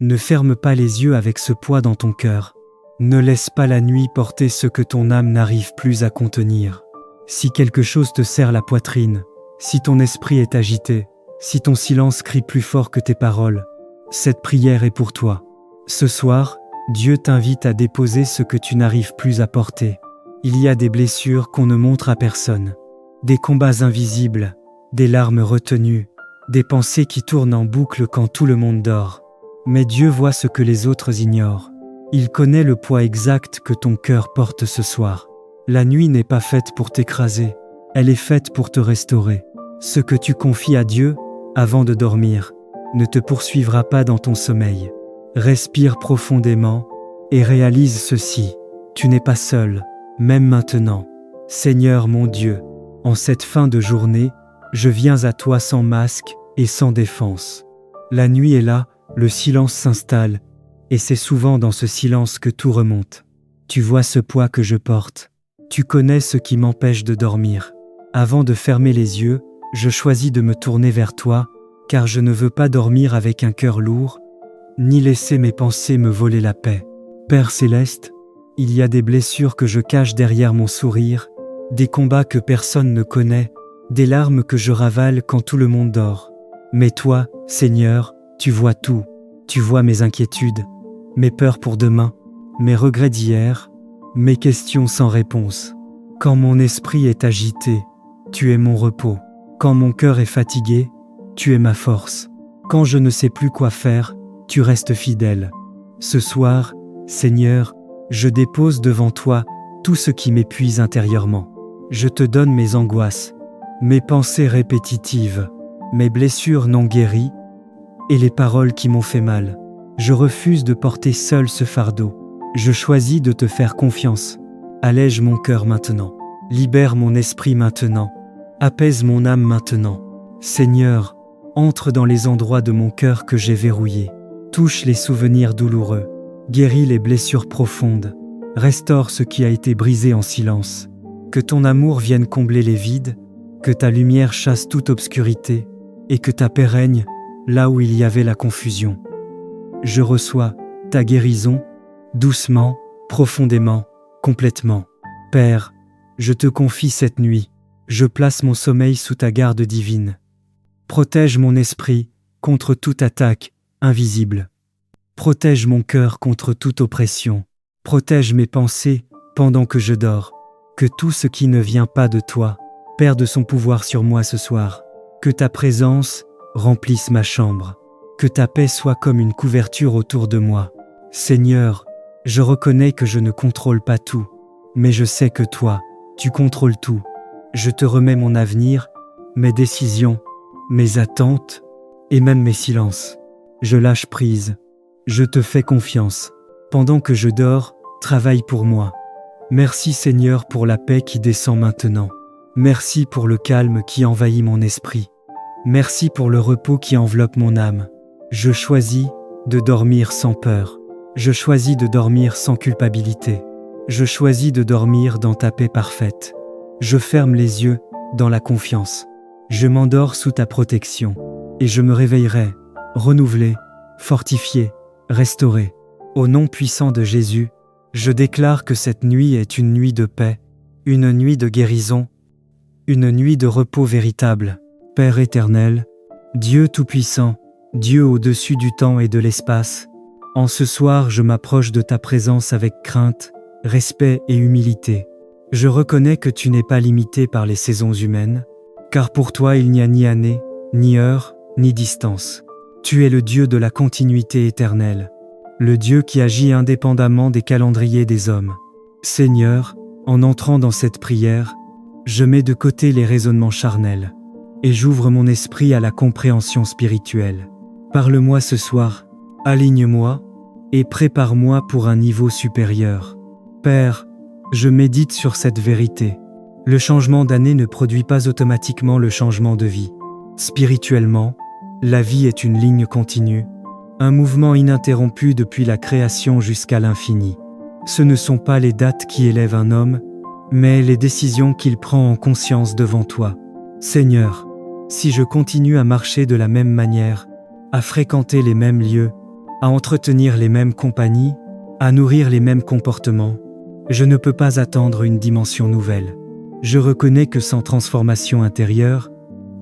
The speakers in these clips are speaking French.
Ne ferme pas les yeux avec ce poids dans ton cœur. Ne laisse pas la nuit porter ce que ton âme n'arrive plus à contenir. Si quelque chose te serre la poitrine, si ton esprit est agité, si ton silence crie plus fort que tes paroles, cette prière est pour toi. Ce soir, Dieu t'invite à déposer ce que tu n'arrives plus à porter. Il y a des blessures qu'on ne montre à personne, des combats invisibles, des larmes retenues, des pensées qui tournent en boucle quand tout le monde dort. Mais Dieu voit ce que les autres ignorent. Il connaît le poids exact que ton cœur porte ce soir. La nuit n'est pas faite pour t'écraser, elle est faite pour te restaurer. Ce que tu confies à Dieu, avant de dormir, ne te poursuivra pas dans ton sommeil. Respire profondément et réalise ceci. Tu n'es pas seul, même maintenant. Seigneur mon Dieu, en cette fin de journée, je viens à toi sans masque et sans défense. La nuit est là, le silence s'installe, et c'est souvent dans ce silence que tout remonte. Tu vois ce poids que je porte. Tu connais ce qui m'empêche de dormir. Avant de fermer les yeux, je choisis de me tourner vers toi, car je ne veux pas dormir avec un cœur lourd, ni laisser mes pensées me voler la paix. Père céleste, il y a des blessures que je cache derrière mon sourire, des combats que personne ne connaît, des larmes que je ravale quand tout le monde dort. Mais toi, Seigneur, tu vois tout. Tu vois mes inquiétudes, mes peurs pour demain, mes regrets d'hier, mes questions sans réponse. Quand mon esprit est agité, tu es mon repos. Quand mon cœur est fatigué, tu es ma force. Quand je ne sais plus quoi faire, tu restes fidèle. Ce soir, Seigneur, je dépose devant toi tout ce qui m'épuise intérieurement. Je te donne mes angoisses, mes pensées répétitives, mes blessures non guéries et les paroles qui m'ont fait mal. Je refuse de porter seul ce fardeau. Je choisis de te faire confiance. Allège mon cœur maintenant. Libère mon esprit maintenant. Apaise mon âme maintenant. Seigneur, entre dans les endroits de mon cœur que j'ai verrouillés. Touche les souvenirs douloureux. Guéris les blessures profondes. Restaure ce qui a été brisé en silence. Que ton amour vienne combler les vides, que ta lumière chasse toute obscurité, et que ta paix règne là où il y avait la confusion. Je reçois ta guérison, doucement, profondément, complètement. Père, je te confie cette nuit. Je place mon sommeil sous ta garde divine. Protège mon esprit contre toute attaque invisible. Protège mon cœur contre toute oppression. Protège mes pensées pendant que je dors. Que tout ce qui ne vient pas de toi perde son pouvoir sur moi ce soir. Que ta présence remplisse ma chambre. Que ta paix soit comme une couverture autour de moi. Seigneur, je reconnais que je ne contrôle pas tout, mais je sais que toi, tu contrôles tout. Je te remets mon avenir, mes décisions, mes attentes et même mes silences. Je lâche prise. Je te fais confiance. Pendant que je dors, travaille pour moi. Merci Seigneur pour la paix qui descend maintenant. Merci pour le calme qui envahit mon esprit. Merci pour le repos qui enveloppe mon âme. Je choisis de dormir sans peur. Je choisis de dormir sans culpabilité. Je choisis de dormir dans ta paix parfaite. Je ferme les yeux dans la confiance. Je m'endors sous ta protection. Et je me réveillerai, renouvelé, fortifié, restauré. Au nom puissant de Jésus, je déclare que cette nuit est une nuit de paix, une nuit de guérison, une nuit de repos véritable. Père éternel, Dieu tout-puissant, Dieu au-dessus du temps et de l'espace, en ce soir je m'approche de ta présence avec crainte, respect et humilité. Je reconnais que tu n'es pas limité par les saisons humaines, car pour toi il n'y a ni année, ni heure, ni distance. Tu es le Dieu de la continuité éternelle, le Dieu qui agit indépendamment des calendriers des hommes. Seigneur, en entrant dans cette prière, je mets de côté les raisonnements charnels et j'ouvre mon esprit à la compréhension spirituelle. Parle-moi ce soir, aligne-moi et prépare-moi pour un niveau supérieur. Père, je médite sur cette vérité. Le changement d'année ne produit pas automatiquement le changement de vie. Spirituellement, la vie est une ligne continue, un mouvement ininterrompu depuis la création jusqu'à l'infini. Ce ne sont pas les dates qui élèvent un homme, mais les décisions qu'il prend en conscience devant toi. Seigneur, si je continue à marcher de la même manière, à fréquenter les mêmes lieux, à entretenir les mêmes compagnies, à nourrir les mêmes comportements. Je ne peux pas attendre une dimension nouvelle. Je reconnais que sans transformation intérieure,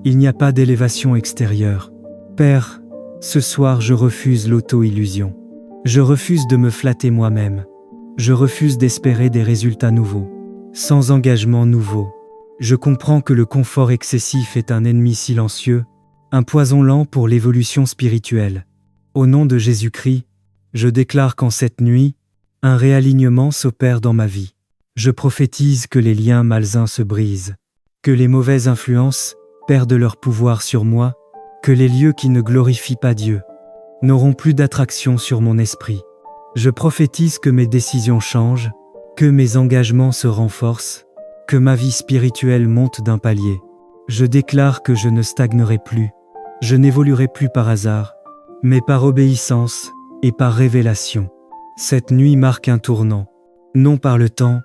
il n'y a pas d'élévation extérieure. Père, ce soir je refuse l'auto-illusion. Je refuse de me flatter moi-même. Je refuse d'espérer des résultats nouveaux, sans engagement nouveau. Je comprends que le confort excessif est un ennemi silencieux, un poison lent pour l'évolution spirituelle. Au nom de Jésus-Christ, je déclare qu'en cette nuit, un réalignement s'opère dans ma vie. Je prophétise que les liens malsains se brisent, que les mauvaises influences perdent leur pouvoir sur moi, que les lieux qui ne glorifient pas Dieu n'auront plus d'attraction sur mon esprit. Je prophétise que mes décisions changent, que mes engagements se renforcent, que ma vie spirituelle monte d'un palier. Je déclare que je ne stagnerai plus, je n'évoluerai plus par hasard, mais par obéissance et par révélation. Cette nuit marque un tournant, non par le temps,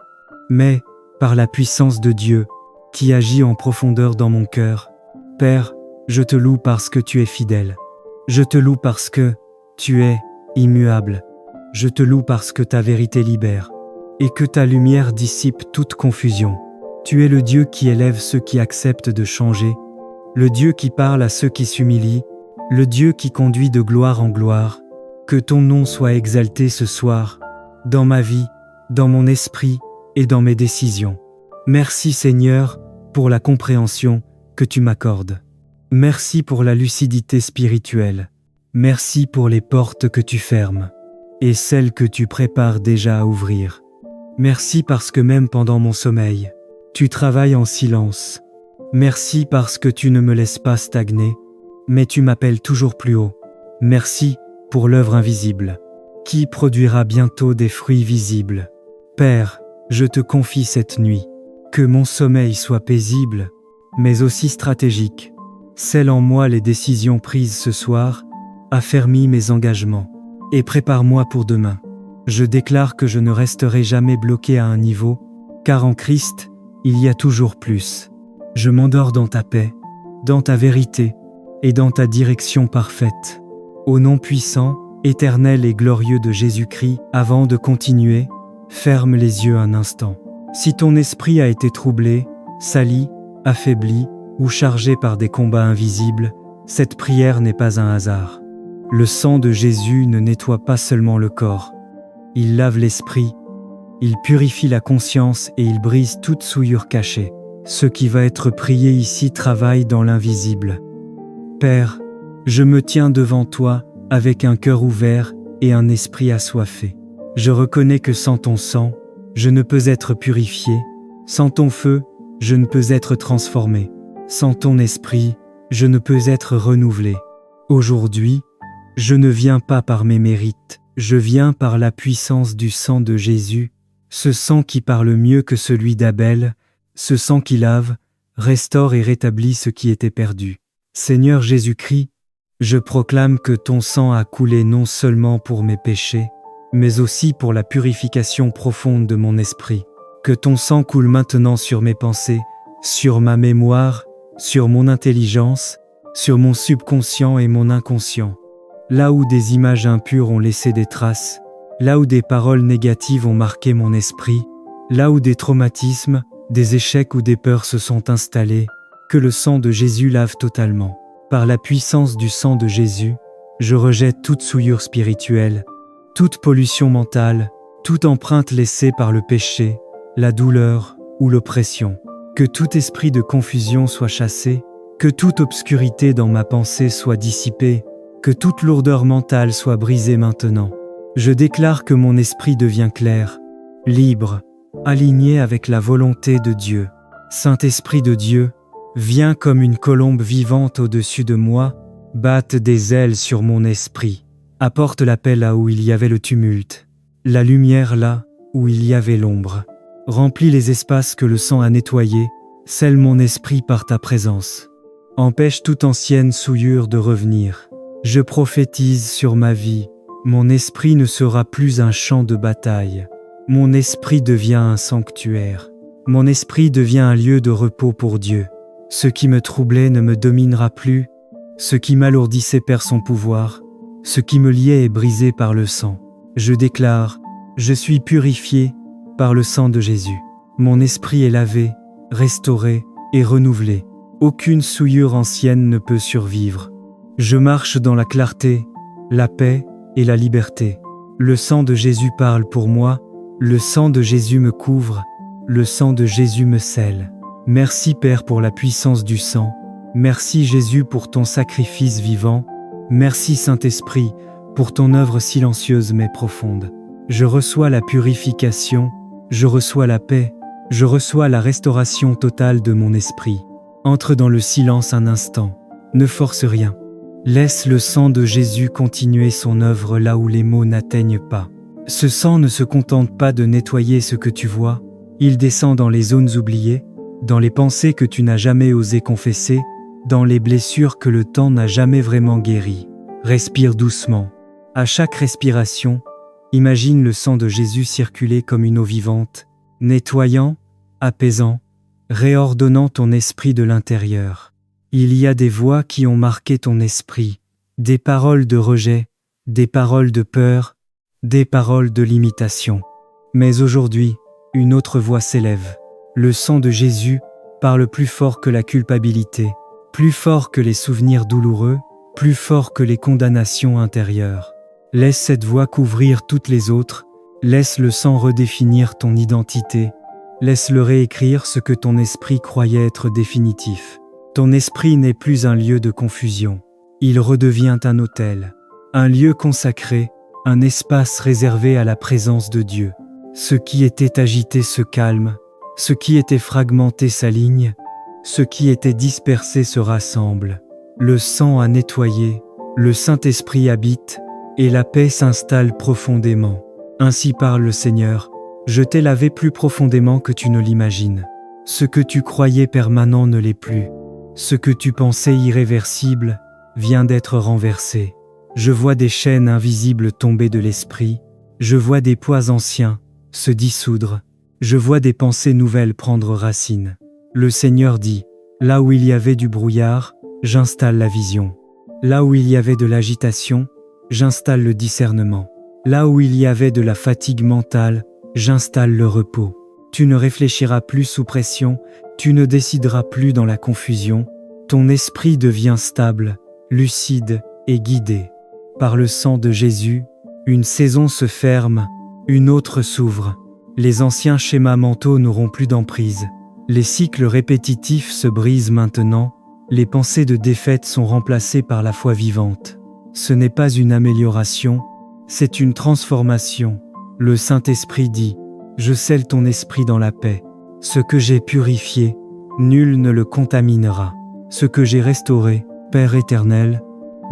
mais par la puissance de Dieu qui agit en profondeur dans mon cœur. Père, je te loue parce que tu es fidèle. Je te loue parce que tu es immuable. Je te loue parce que ta vérité libère et que ta lumière dissipe toute confusion. Tu es le Dieu qui élève ceux qui acceptent de changer, le Dieu qui parle à ceux qui s'humilient, le Dieu qui conduit de gloire en gloire. Que ton nom soit exalté ce soir, dans ma vie, dans mon esprit et dans mes décisions. Merci Seigneur pour la compréhension que tu m'accordes. Merci pour la lucidité spirituelle. Merci pour les portes que tu fermes et celles que tu prépares déjà à ouvrir. Merci parce que même pendant mon sommeil, tu travailles en silence. Merci parce que tu ne me laisses pas stagner, mais tu m'appelles toujours plus haut. Merci pour l'œuvre invisible, qui produira bientôt des fruits visibles. Père, je te confie cette nuit, que mon sommeil soit paisible, mais aussi stratégique. Scelle en moi les décisions prises ce soir, affermis mes engagements, et prépare-moi pour demain. Je déclare que je ne resterai jamais bloqué à un niveau, car en Christ, il y a toujours plus. Je m'endors dans ta paix, dans ta vérité, et dans ta direction parfaite. Au nom puissant, éternel et glorieux de Jésus-Christ, avant de continuer, ferme les yeux un instant. Si ton esprit a été troublé, sali, affaibli ou chargé par des combats invisibles, cette prière n'est pas un hasard. Le sang de Jésus ne nettoie pas seulement le corps. Il lave l'esprit, il purifie la conscience et il brise toute souillure cachée. Ce qui va être prié ici travaille dans l'invisible. Père, je me tiens devant toi avec un cœur ouvert et un esprit assoiffé. Je reconnais que sans ton sang, je ne peux être purifié. Sans ton feu, je ne peux être transformé. Sans ton esprit, je ne peux être renouvelé. Aujourd'hui, je ne viens pas par mes mérites, je viens par la puissance du sang de Jésus, ce sang qui parle mieux que celui d'Abel, ce sang qui lave, restaure et rétablit ce qui était perdu. Seigneur Jésus-Christ, je proclame que ton sang a coulé non seulement pour mes péchés, mais aussi pour la purification profonde de mon esprit. Que ton sang coule maintenant sur mes pensées, sur ma mémoire, sur mon intelligence, sur mon subconscient et mon inconscient. Là où des images impures ont laissé des traces, là où des paroles négatives ont marqué mon esprit, là où des traumatismes, des échecs ou des peurs se sont installés, que le sang de Jésus lave totalement. Par la puissance du sang de Jésus, je rejette toute souillure spirituelle, toute pollution mentale, toute empreinte laissée par le péché, la douleur ou l'oppression. Que tout esprit de confusion soit chassé, que toute obscurité dans ma pensée soit dissipée, que toute lourdeur mentale soit brisée maintenant. Je déclare que mon esprit devient clair, libre, aligné avec la volonté de Dieu. Saint-Esprit de Dieu, viens comme une colombe vivante au-dessus de moi, batte des ailes sur mon esprit. Apporte la paix là où il y avait le tumulte, la lumière là où il y avait l'ombre. Remplis les espaces que le sang a nettoyés, scelle mon esprit par ta présence. Empêche toute ancienne souillure de revenir. Je prophétise sur ma vie, mon esprit ne sera plus un champ de bataille. Mon esprit devient un sanctuaire. Mon esprit devient un lieu de repos pour Dieu. Ce qui me troublait ne me dominera plus, ce qui m'alourdissait perd son pouvoir. Ce qui me liait est brisé par le sang. Je déclare, je suis purifié par le sang de Jésus. Mon esprit est lavé, restauré et renouvelé. Aucune souillure ancienne ne peut survivre. Je marche dans la clarté, la paix et la liberté. Le sang de Jésus parle pour moi, le sang de Jésus me couvre, le sang de Jésus me scelle. Merci Père pour la puissance du sang. Merci Jésus pour ton sacrifice vivant. Merci Saint-Esprit pour ton œuvre silencieuse mais profonde. Je reçois la purification, je reçois la paix, je reçois la restauration totale de mon esprit. Entre dans le silence un instant. Ne force rien. Laisse le sang de Jésus continuer son œuvre là où les mots n'atteignent pas. Ce sang ne se contente pas de nettoyer ce que tu vois, il descend dans les zones oubliées, dans les pensées que tu n'as jamais osé confesser, dans les blessures que le temps n'a jamais vraiment guéries. Respire doucement. À chaque respiration, imagine le sang de Jésus circuler comme une eau vivante, nettoyant, apaisant, réordonnant ton esprit de l'intérieur. Il y a des voix qui ont marqué ton esprit, des paroles de rejet, des paroles de peur, des paroles de limitation. Mais aujourd'hui, une autre voix s'élève. Le sang de Jésus parle plus fort que la culpabilité, plus fort que les souvenirs douloureux, plus fort que les condamnations intérieures. Laisse cette voix couvrir toutes les autres, laisse le sang redéfinir ton identité, laisse-le réécrire ce que ton esprit croyait être définitif. Ton esprit n'est plus un lieu de confusion, il redevient un autel, un lieu consacré, un espace réservé à la présence de Dieu. Ce qui était agité se calme, ce qui était fragmenté s'aligne, ce qui était dispersé se rassemble. Le sang a nettoyé, le Saint-Esprit habite, et la paix s'installe profondément. Ainsi parle le Seigneur, je t'ai lavé plus profondément que tu ne l'imagines. Ce que tu croyais permanent ne l'est plus. Ce que tu pensais irréversible vient d'être renversé. Je vois des chaînes invisibles tomber de l'esprit, je vois des poids anciens se dissoudre, je vois des pensées nouvelles prendre racine. Le Seigneur dit, là où il y avait du brouillard, j'installe la vision. Là où il y avait de l'agitation, j'installe le discernement. Là où il y avait de la fatigue mentale, j'installe le repos. Tu ne réfléchiras plus sous pression, tu ne décideras plus dans la confusion. Ton esprit devient stable, lucide et guidé. Par le sang de Jésus, une saison se ferme, une autre s'ouvre. Les anciens schémas mentaux n'auront plus d'emprise. Les cycles répétitifs se brisent maintenant, les pensées de défaite sont remplacées par la foi vivante. Ce n'est pas une amélioration, c'est une transformation. Le Saint-Esprit dit, je scelle ton esprit dans la paix. Ce que j'ai purifié, nul ne le contaminera. Ce que j'ai restauré, Père éternel,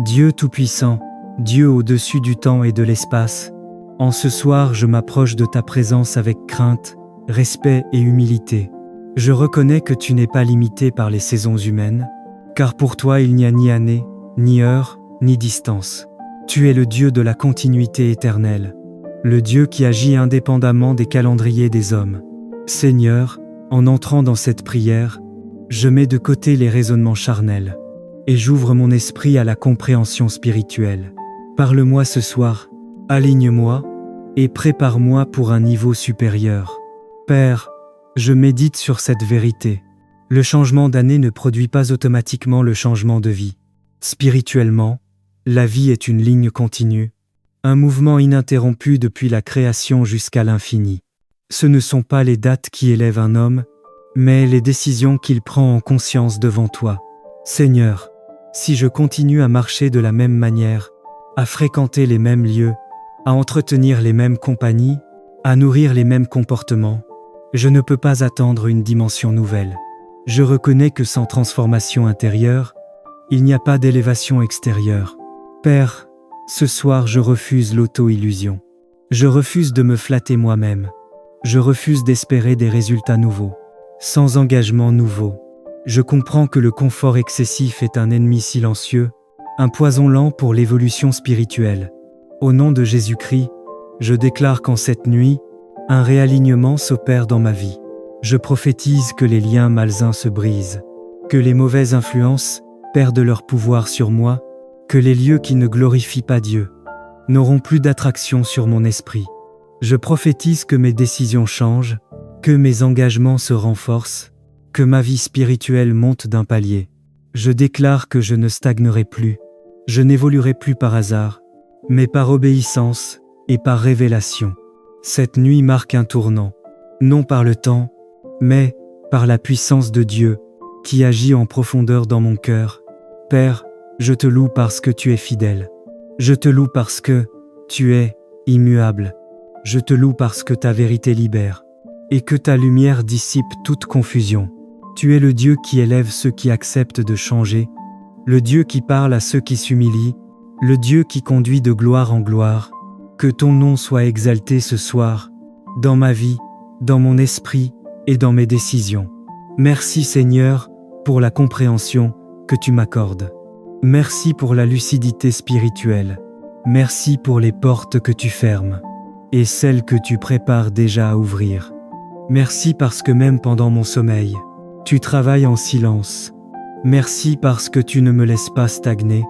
Dieu tout-puissant, Dieu au-dessus du temps et de l'espace, en ce soir je m'approche de ta présence avec crainte, respect et humilité. Je reconnais que tu n'es pas limité par les saisons humaines, car pour toi il n'y a ni année, ni heure, ni distance. Tu es le Dieu de la continuité éternelle, le Dieu qui agit indépendamment des calendriers des hommes. Seigneur, en entrant dans cette prière, je mets de côté les raisonnements charnels, et j'ouvre mon esprit à la compréhension spirituelle. Parle-moi ce soir, aligne-moi, et prépare-moi pour un niveau supérieur. Père, je médite sur cette vérité. Le changement d'année ne produit pas automatiquement le changement de vie. Spirituellement, la vie est une ligne continue, un mouvement ininterrompu depuis la création jusqu'à l'infini. Ce ne sont pas les dates qui élèvent un homme, mais les décisions qu'il prend en conscience devant toi. Seigneur, si je continue à marcher de la même manière, à fréquenter les mêmes lieux, à entretenir les mêmes compagnies, à nourrir les mêmes comportements, je ne peux pas attendre une dimension nouvelle. Je reconnais que sans transformation intérieure, il n'y a pas d'élévation extérieure. Père, ce soir je refuse l'auto-illusion. Je refuse de me flatter moi-même. Je refuse d'espérer des résultats nouveaux, sans engagement nouveau. Je comprends que le confort excessif est un ennemi silencieux, un poison lent pour l'évolution spirituelle. Au nom de Jésus-Christ, je déclare qu'en cette nuit, un réalignement s'opère dans ma vie. Je prophétise que les liens malsains se brisent, que les mauvaises influences perdent leur pouvoir sur moi, que les lieux qui ne glorifient pas Dieu n'auront plus d'attraction sur mon esprit. Je prophétise que mes décisions changent, que mes engagements se renforcent, que ma vie spirituelle monte d'un palier. Je déclare que je ne stagnerai plus, je n'évoluerai plus par hasard, mais par obéissance et par révélation. Cette nuit marque un tournant, non par le temps, mais par la puissance de Dieu qui agit en profondeur dans mon cœur. Père, je te loue parce que tu es fidèle. Je te loue parce que tu es immuable. Je te loue parce que ta vérité libère et que ta lumière dissipe toute confusion. Tu es le Dieu qui élève ceux qui acceptent de changer, le Dieu qui parle à ceux qui s'humilient, le Dieu qui conduit de gloire en gloire. Que ton nom soit exalté ce soir, dans ma vie, dans mon esprit et dans mes décisions. Merci Seigneur pour la compréhension que tu m'accordes. Merci pour la lucidité spirituelle. Merci pour les portes que tu fermes et celles que tu prépares déjà à ouvrir. Merci parce que même pendant mon sommeil, tu travailles en silence. Merci parce que tu ne me laisses pas stagner,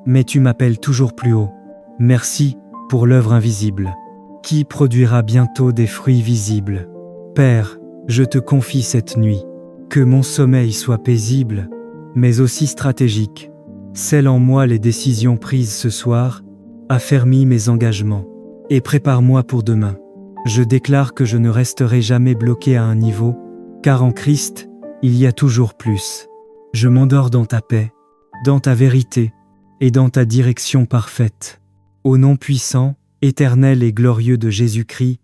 mais tu m'appelles toujours plus haut. Merci pour l'œuvre invisible, qui produira bientôt des fruits visibles. Père, je te confie cette nuit, que mon sommeil soit paisible, mais aussi stratégique. Scelle en moi les décisions prises ce soir, affermis mes engagements, et prépare-moi pour demain. Je déclare que je ne resterai jamais bloqué à un niveau, car en Christ, il y a toujours plus. Je m'endors dans ta paix, dans ta vérité, et dans ta direction parfaite. Au nom puissant, éternel et glorieux de Jésus-Christ.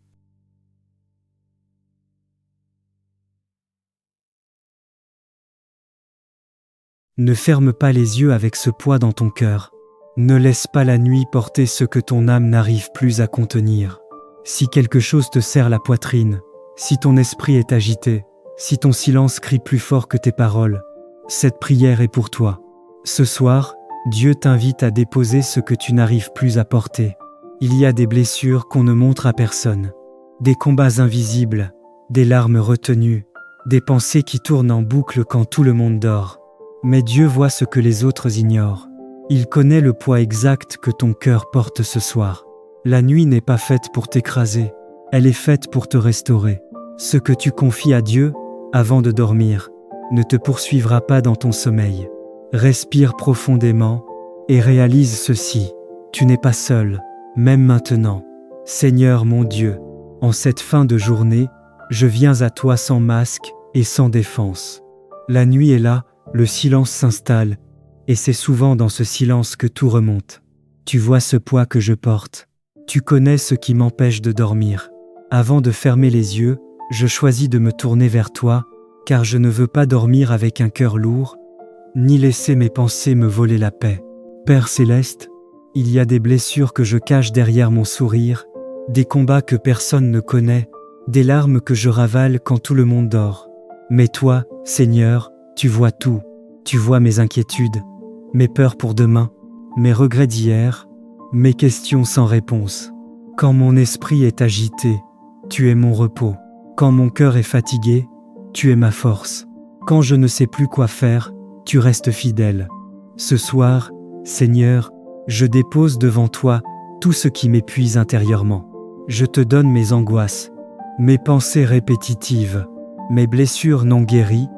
Ne ferme pas les yeux avec ce poids dans ton cœur. Ne laisse pas la nuit porter ce que ton âme n'arrive plus à contenir. Si quelque chose te serre la poitrine, si ton esprit est agité, si ton silence crie plus fort que tes paroles, cette prière est pour toi. Ce soir, Dieu t'invite à déposer ce que tu n'arrives plus à porter. Il y a des blessures qu'on ne montre à personne, des combats invisibles, des larmes retenues, des pensées qui tournent en boucle quand tout le monde dort. Mais Dieu voit ce que les autres ignorent. Il connaît le poids exact que ton cœur porte ce soir. La nuit n'est pas faite pour t'écraser, elle est faite pour te restaurer. Ce que tu confies à Dieu, avant de dormir, ne te poursuivra pas dans ton sommeil. Respire profondément et réalise ceci. Tu n'es pas seul, même maintenant. Seigneur mon Dieu, en cette fin de journée, je viens à toi sans masque et sans défense. La nuit est là, le silence s'installe, et c'est souvent dans ce silence que tout remonte. Tu vois ce poids que je porte. Tu connais ce qui m'empêche de dormir. Avant de fermer les yeux, je choisis de me tourner vers toi, car je ne veux pas dormir avec un cœur lourd, ni laisser mes pensées me voler la paix. Père céleste, il y a des blessures que je cache derrière mon sourire, des combats que personne ne connaît, des larmes que je ravale quand tout le monde dort. Mais toi, Seigneur, tu vois tout. Tu vois mes inquiétudes, mes peurs pour demain, mes regrets d'hier, mes questions sans réponse. Quand mon esprit est agité, tu es mon repos. Quand mon cœur est fatigué, tu es ma force. Quand je ne sais plus quoi faire, tu restes fidèle. Ce soir, Seigneur, je dépose devant toi tout ce qui m'épuise intérieurement. Je te donne mes angoisses, mes pensées répétitives, mes blessures non guéries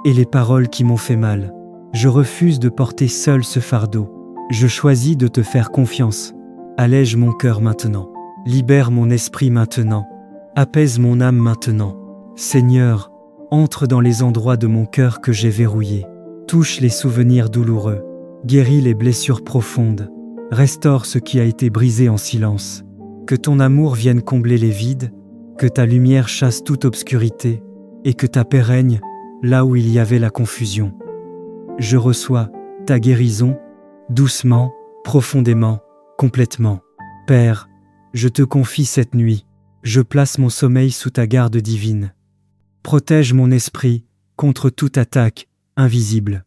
et les paroles qui m'ont fait mal. Je refuse de porter seul ce fardeau. Je choisis de te faire confiance. Allège mon cœur maintenant. Libère mon esprit maintenant. Apaise mon âme maintenant. Seigneur, entre dans les endroits de mon cœur que j'ai verrouillés. Touche les souvenirs douloureux. Guéris les blessures profondes. Restaure ce qui a été brisé en silence. Que ton amour vienne combler les vides, que ta lumière chasse toute obscurité, et que ta paix règne là où il y avait la confusion. Je reçois ta guérison, doucement, profondément, complètement. Père, je te confie cette nuit. Je place mon sommeil sous ta garde divine. Protège mon esprit contre toute attaque invisible.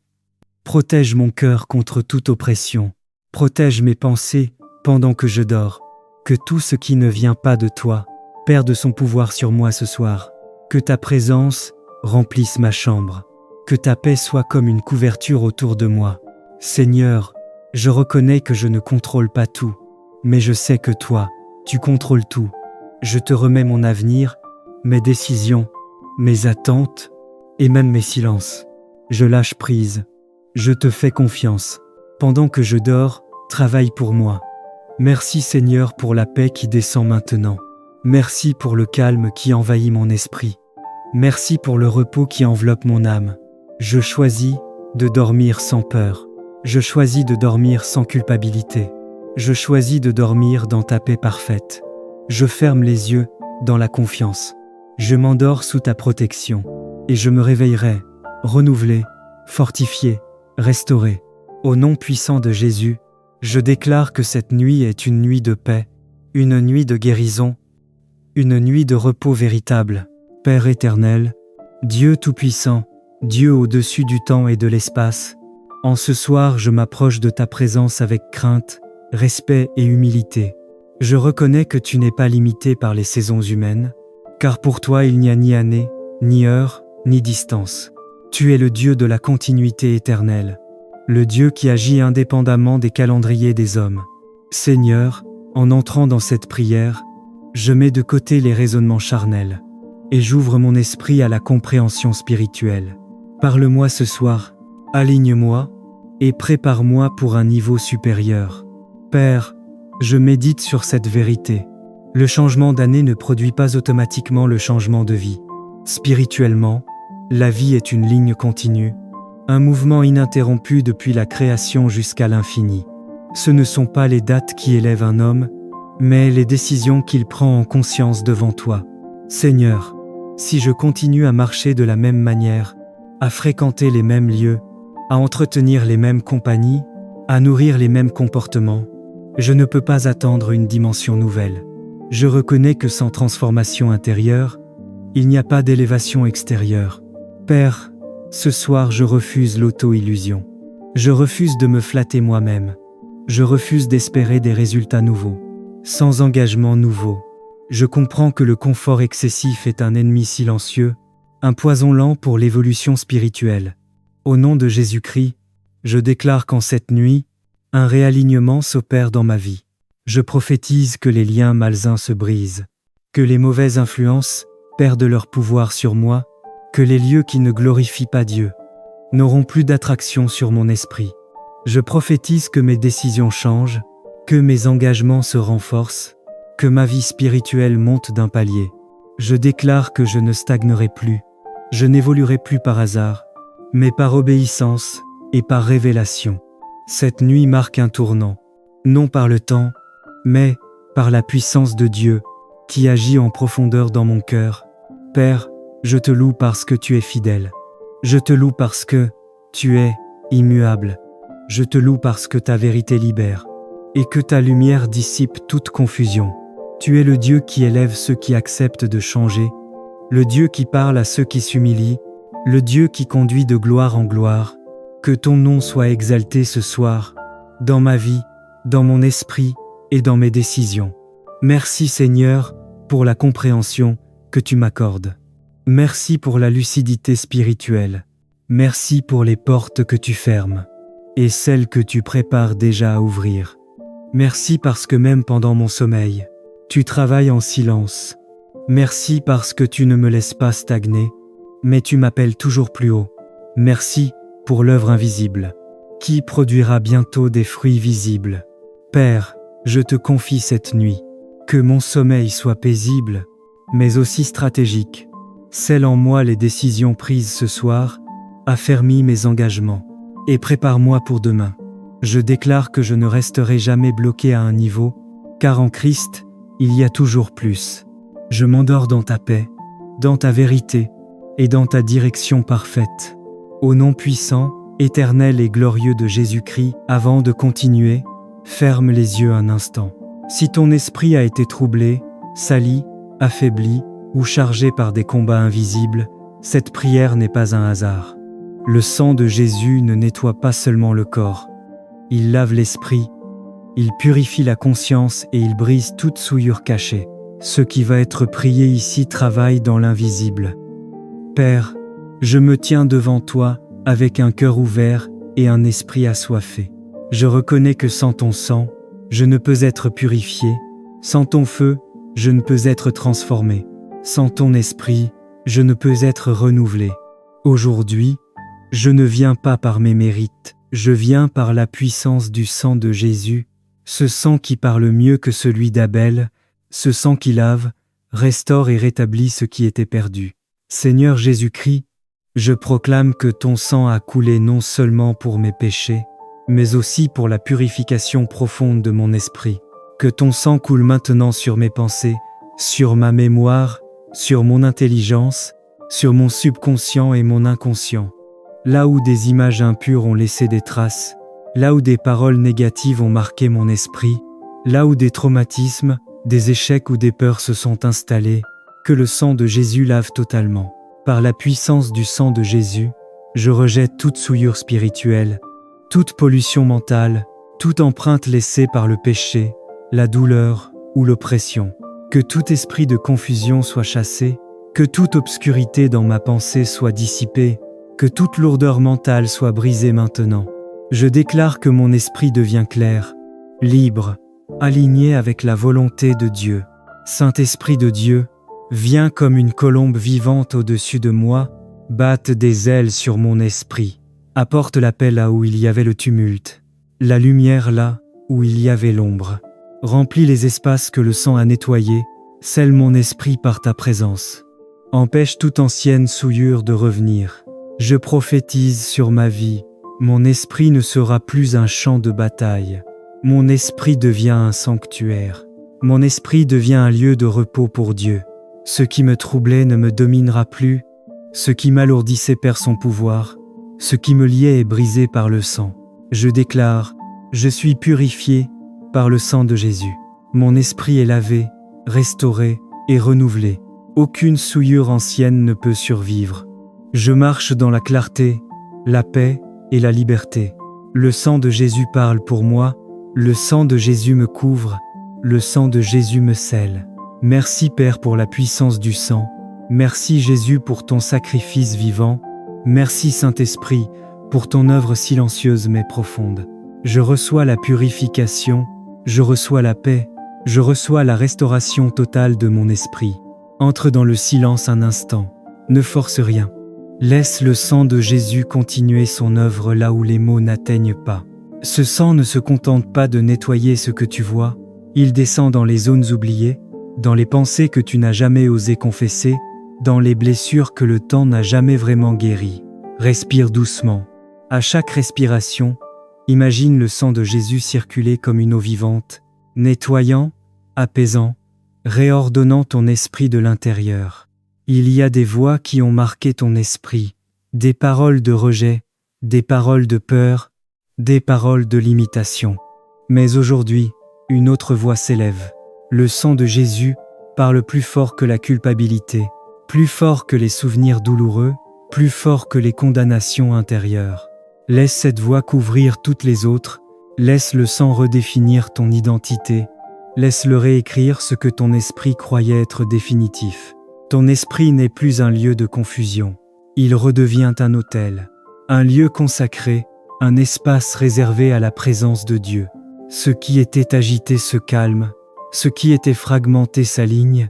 Protège mon cœur contre toute oppression. Protège mes pensées pendant que je dors. Que tout ce qui ne vient pas de toi perde son pouvoir sur moi ce soir. Que ta présence remplisse ma chambre. Que ta paix soit comme une couverture autour de moi. Seigneur, Je reconnais que je ne contrôle pas tout, mais je sais que toi, tu contrôles tout. Je te remets mon avenir, mes décisions, mes attentes et même mes silences. Je lâche prise. Je te fais confiance. Pendant que je dors, travaille pour moi. Merci Seigneur pour la paix qui descend maintenant. Merci pour le calme qui envahit mon esprit. Merci pour le repos qui enveloppe mon âme. Je choisis de dormir sans peur. Je choisis de dormir sans culpabilité. Je choisis de dormir dans ta paix parfaite. Je ferme les yeux dans la confiance. Je m'endors sous ta protection. Et je me réveillerai, renouvelé, fortifié, restauré. Au nom puissant de Jésus, je déclare que cette nuit est une nuit de paix, une nuit de guérison, une nuit de repos véritable. Père éternel, Dieu tout-puissant, Dieu au-dessus du temps et de l'espace, en ce soir je m'approche de ta présence avec crainte, respect et humilité. Je reconnais que tu n'es pas limité par les saisons humaines, car pour toi il n'y a ni année, ni heure, ni distance. Tu es le Dieu de la continuité éternelle, le Dieu qui agit indépendamment des calendriers des hommes. Seigneur, en entrant dans cette prière, je mets de côté les raisonnements charnels, et j'ouvre mon esprit à la compréhension spirituelle. Parle-moi ce soir, aligne-moi, et prépare-moi pour un niveau supérieur. Père, je médite sur cette vérité. Le changement d'année ne produit pas automatiquement le changement de vie. Spirituellement, la vie est une ligne continue, un mouvement ininterrompu depuis la création jusqu'à l'infini. Ce ne sont pas les dates qui élèvent un homme, mais les décisions qu'il prend en conscience devant toi. Seigneur, si je continue à marcher de la même manière, à fréquenter les mêmes lieux, à entretenir les mêmes compagnies, à nourrir les mêmes comportements, je ne peux pas attendre une dimension nouvelle. Je reconnais que sans transformation intérieure, il n'y a pas d'élévation extérieure. Père, ce soir je refuse l'auto-illusion. Je refuse de me flatter moi-même. Je refuse d'espérer des résultats nouveaux, sans engagement nouveau. Je comprends que le confort excessif est un ennemi silencieux, un poison lent pour l'évolution spirituelle. Au nom de Jésus-Christ, je déclare qu'en cette nuit, un réalignement s'opère dans ma vie. Je prophétise que les liens malsains se brisent, que les mauvaises influences perdent leur pouvoir sur moi, que les lieux qui ne glorifient pas Dieu n'auront plus d'attraction sur mon esprit. Je prophétise que mes décisions changent, que mes engagements se renforcent, que ma vie spirituelle monte d'un palier. Je déclare que je ne stagnerai plus, je n'évoluerai plus par hasard, mais par obéissance et par révélation. Cette nuit marque un tournant, non par le temps, mais par la puissance de Dieu qui agit en profondeur dans mon cœur. Père, je te loue parce que tu es fidèle. Je te loue parce que tu es immuable. Je te loue parce que ta vérité libère et que ta lumière dissipe toute confusion. Tu es le Dieu qui élève ceux qui acceptent de changer, le Dieu qui parle à ceux qui s'humilient, le Dieu qui conduit de gloire en gloire. Que ton nom soit exalté ce soir, dans ma vie, dans mon esprit et dans mes décisions. Merci Seigneur pour la compréhension que tu m'accordes. Merci pour la lucidité spirituelle. Merci pour les portes que tu fermes et celles que tu prépares déjà à ouvrir. Merci parce que même pendant mon sommeil, tu travailles en silence. Merci parce que tu ne me laisses pas stagner, mais tu m'appelles toujours plus haut. Merci pour l'œuvre invisible, qui produira bientôt des fruits visibles. Père, je te confie cette nuit, que mon sommeil soit paisible, mais aussi stratégique. Scelle en moi les décisions prises ce soir, affermis mes engagements, et prépare-moi pour demain. Je déclare que je ne resterai jamais bloqué à un niveau, car en Christ, il y a toujours plus. Je m'endors dans ta paix, dans ta vérité, et dans ta direction parfaite. Au nom puissant, éternel et glorieux de Jésus-Christ, avant de continuer, ferme les yeux un instant. Si ton esprit a été troublé, sali, affaibli ou chargé par des combats invisibles, cette prière n'est pas un hasard. Le sang de Jésus ne nettoie pas seulement le corps. Il lave l'esprit, il purifie la conscience et il brise toute souillure cachée. Ce qui va être prié ici travaille dans l'invisible. Père, je me tiens devant toi avec un cœur ouvert et un esprit assoiffé. Je reconnais que sans ton sang, je ne peux être purifié. Sans ton feu, je ne peux être transformé. Sans ton esprit, je ne peux être renouvelé. Aujourd'hui, je ne viens pas par mes mérites, je viens par la puissance du sang de Jésus, ce sang qui parle mieux que celui d'Abel, ce sang qui lave, restaure et rétablit ce qui était perdu. Seigneur Jésus-Christ, je proclame que ton sang a coulé non seulement pour mes péchés, mais aussi pour la purification profonde de mon esprit. Que ton sang coule maintenant sur mes pensées, sur ma mémoire, sur mon intelligence, sur mon subconscient et mon inconscient. Là où des images impures ont laissé des traces, là où des paroles négatives ont marqué mon esprit, là où des traumatismes, des échecs ou des peurs se sont installés, que le sang de Jésus lave totalement. Par la puissance du sang de Jésus, je rejette toute souillure spirituelle, toute pollution mentale, toute empreinte laissée par le péché, la douleur ou l'oppression. Que tout esprit de confusion soit chassé, que toute obscurité dans ma pensée soit dissipée, que toute lourdeur mentale soit brisée maintenant. Je déclare que mon esprit devient clair, libre, aligné avec la volonté de Dieu. Saint-Esprit de Dieu, viens comme une colombe vivante au-dessus de moi, batte des ailes sur mon esprit. Apporte la paix là où il y avait le tumulte, la lumière là où il y avait l'ombre. Remplis les espaces que le sang a nettoyés, scelle mon esprit par ta présence. Empêche toute ancienne souillure de revenir. Je prophétise sur ma vie, mon esprit ne sera plus un champ de bataille. Mon esprit devient un sanctuaire. Mon esprit devient un lieu de repos pour Dieu. Ce qui me troublait ne me dominera plus. Ce qui m'alourdissait perd son pouvoir. Ce qui me liait est brisé par le sang. Je déclare, je suis purifié par le sang de Jésus. Mon esprit est lavé, restauré et renouvelé. Aucune souillure ancienne ne peut survivre. Je marche dans la clarté, la paix et la liberté. Le sang de Jésus parle pour moi, le sang de Jésus me couvre, le sang de Jésus me scelle. Merci Père pour la puissance du sang. Merci Jésus pour ton sacrifice vivant. Merci Saint-Esprit pour ton œuvre silencieuse mais profonde. Je reçois la purification, je reçois la paix, je reçois la restauration totale de mon esprit. Entre dans le silence un instant, ne force rien. Laisse le sang de Jésus continuer son œuvre là où les mots n'atteignent pas. Ce sang ne se contente pas de nettoyer ce que tu vois, il descend dans les zones oubliées, dans les pensées que tu n'as jamais osé confesser, dans les blessures que le temps n'a jamais vraiment guéries. Respire doucement. À chaque respiration, imagine le sang de Jésus circuler comme une eau vivante, nettoyant, apaisant, réordonnant ton esprit de l'intérieur. Il y a des voix qui ont marqué ton esprit, des paroles de rejet, des paroles de peur, des paroles de limitation. Mais aujourd'hui, une autre voix s'élève. Le sang de Jésus parle plus fort que la culpabilité, plus fort que les souvenirs douloureux, plus fort que les condamnations intérieures. Laisse cette voix couvrir toutes les autres, laisse le sang redéfinir ton identité, laisse-le réécrire ce que ton esprit croyait être définitif. Ton esprit n'est plus un lieu de confusion, il redevient un autel, un lieu consacré, un espace réservé à la présence de Dieu. Ce qui était agité se calme, ce qui était fragmenté s'aligne,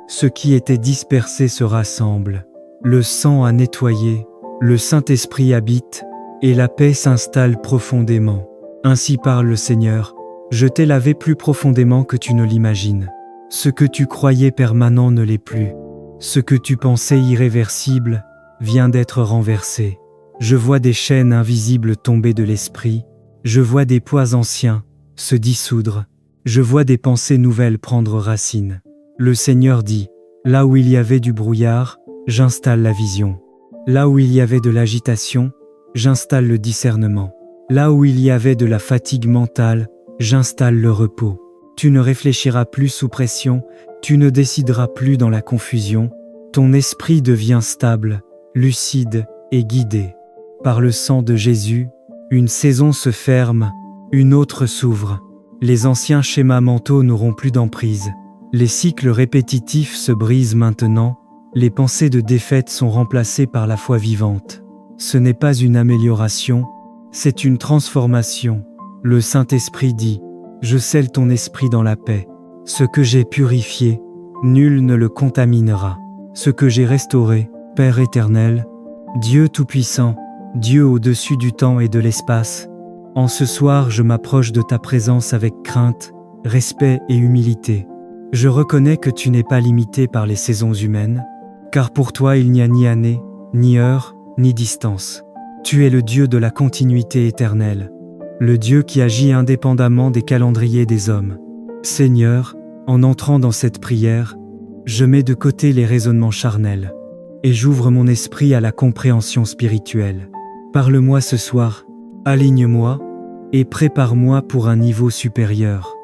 ce qui était dispersé se rassemble. Le sang a nettoyé, le Saint-Esprit habite, et la paix s'installe profondément. Ainsi parle le Seigneur, je t'ai lavé plus profondément que tu ne l'imagines. Ce que tu croyais permanent ne l'est plus. Ce que tu pensais irréversible vient d'être renversé. Je vois des chaînes invisibles tomber de l'esprit, je vois des poids anciens se dissoudre, je vois des pensées nouvelles prendre racine. Le Seigneur dit, là où il y avait du brouillard, j'installe la vision. Là où il y avait de l'agitation, j'installe le discernement. Là où il y avait de la fatigue mentale, j'installe le repos. Tu ne réfléchiras plus sous pression, tu ne décideras plus dans la confusion. Ton esprit devient stable, lucide et guidé. Par le sang de Jésus, une saison se ferme, une autre s'ouvre. Les anciens schémas mentaux n'auront plus d'emprise. Les cycles répétitifs se brisent maintenant, les pensées de défaite sont remplacées par la foi vivante. Ce n'est pas une amélioration, c'est une transformation. Le Saint-Esprit dit, je scelle ton esprit dans la paix. Ce que j'ai purifié, nul ne le contaminera. Ce que j'ai restauré, Père éternel, Dieu Tout-Puissant, Dieu au-dessus du temps et de l'espace, en ce soir je m'approche de ta présence avec crainte, respect et humilité. Je reconnais que tu n'es pas limité par les saisons humaines, car pour toi il n'y a ni année, ni heure, ni distance. Tu es le Dieu de la continuité éternelle, le Dieu qui agit indépendamment des calendriers des hommes. Seigneur, en entrant dans cette prière, je mets de côté les raisonnements charnels, et j'ouvre mon esprit à la compréhension spirituelle. Parle-moi ce soir, aligne-moi, et prépare-moi pour un niveau supérieur.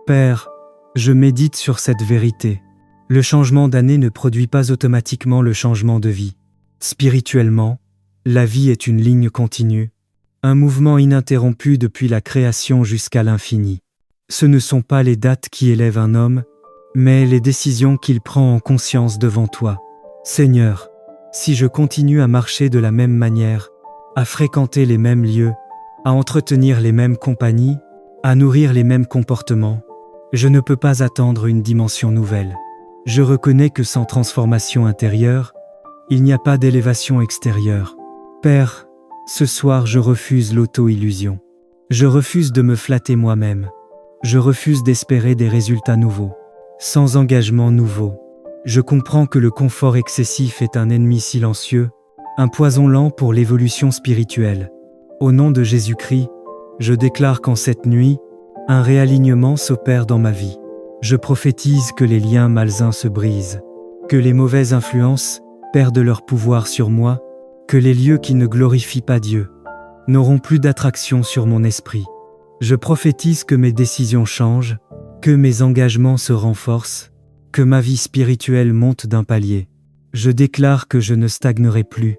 Père, je médite sur cette vérité. Le changement d'année ne produit pas automatiquement le changement de vie. Spirituellement, la vie est une ligne continue, un mouvement ininterrompu depuis la création jusqu'à l'infini. Ce ne sont pas les dates qui élèvent un homme, mais les décisions qu'il prend en conscience devant toi. Seigneur, si je continue à marcher de la même manière, à fréquenter les mêmes lieux, à entretenir les mêmes compagnies, à nourrir les mêmes comportements, je ne peux pas attendre une dimension nouvelle. Je reconnais que sans transformation intérieure, il n'y a pas d'élévation extérieure. Père, ce soir je refuse l'auto-illusion. Je refuse de me flatter moi-même. Je refuse d'espérer des résultats nouveaux, sans engagement nouveau. Je comprends que le confort excessif est un ennemi silencieux, un poison lent pour l'évolution spirituelle. Au nom de Jésus-Christ, je déclare qu'en cette nuit, un réalignement s'opère dans ma vie. Je prophétise que les liens malsains se brisent, que les mauvaises influences perdent leur pouvoir sur moi, que les lieux qui ne glorifient pas Dieu n'auront plus d'attraction sur mon esprit. Je prophétise que mes décisions changent, que mes engagements se renforcent, que ma vie spirituelle monte d'un palier. Je déclare que je ne stagnerai plus,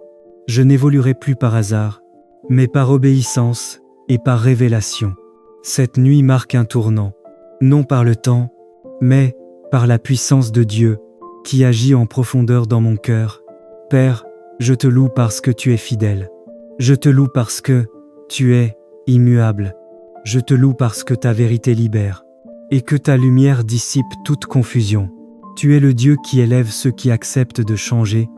je n'évoluerai plus par hasard, mais par obéissance et par révélation. Cette nuit marque un tournant, non par le temps, mais par la puissance de Dieu qui agit en profondeur dans mon cœur. Père, je te loue parce que tu es fidèle. Je te loue parce que tu es immuable. Je te loue parce que ta vérité libère et que ta lumière dissipe toute confusion. Tu es le Dieu qui élève ceux qui acceptent de changer,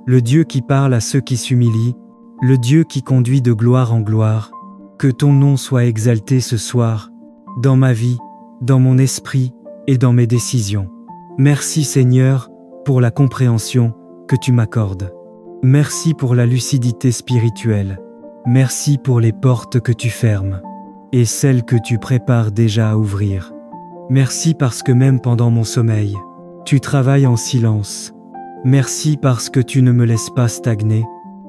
le Dieu qui parle à ceux qui s'humilient, le Dieu qui conduit de gloire en gloire. Que ton nom soit exalté ce soir, dans ma vie, dans mon esprit et dans mes décisions. Merci Seigneur pour la compréhension que tu m'accordes. Merci pour la lucidité spirituelle. Merci pour les portes que tu fermes et celles que tu prépares déjà à ouvrir. Merci parce que même pendant mon sommeil, tu travailles en silence. Merci parce que tu ne me laisses pas stagner,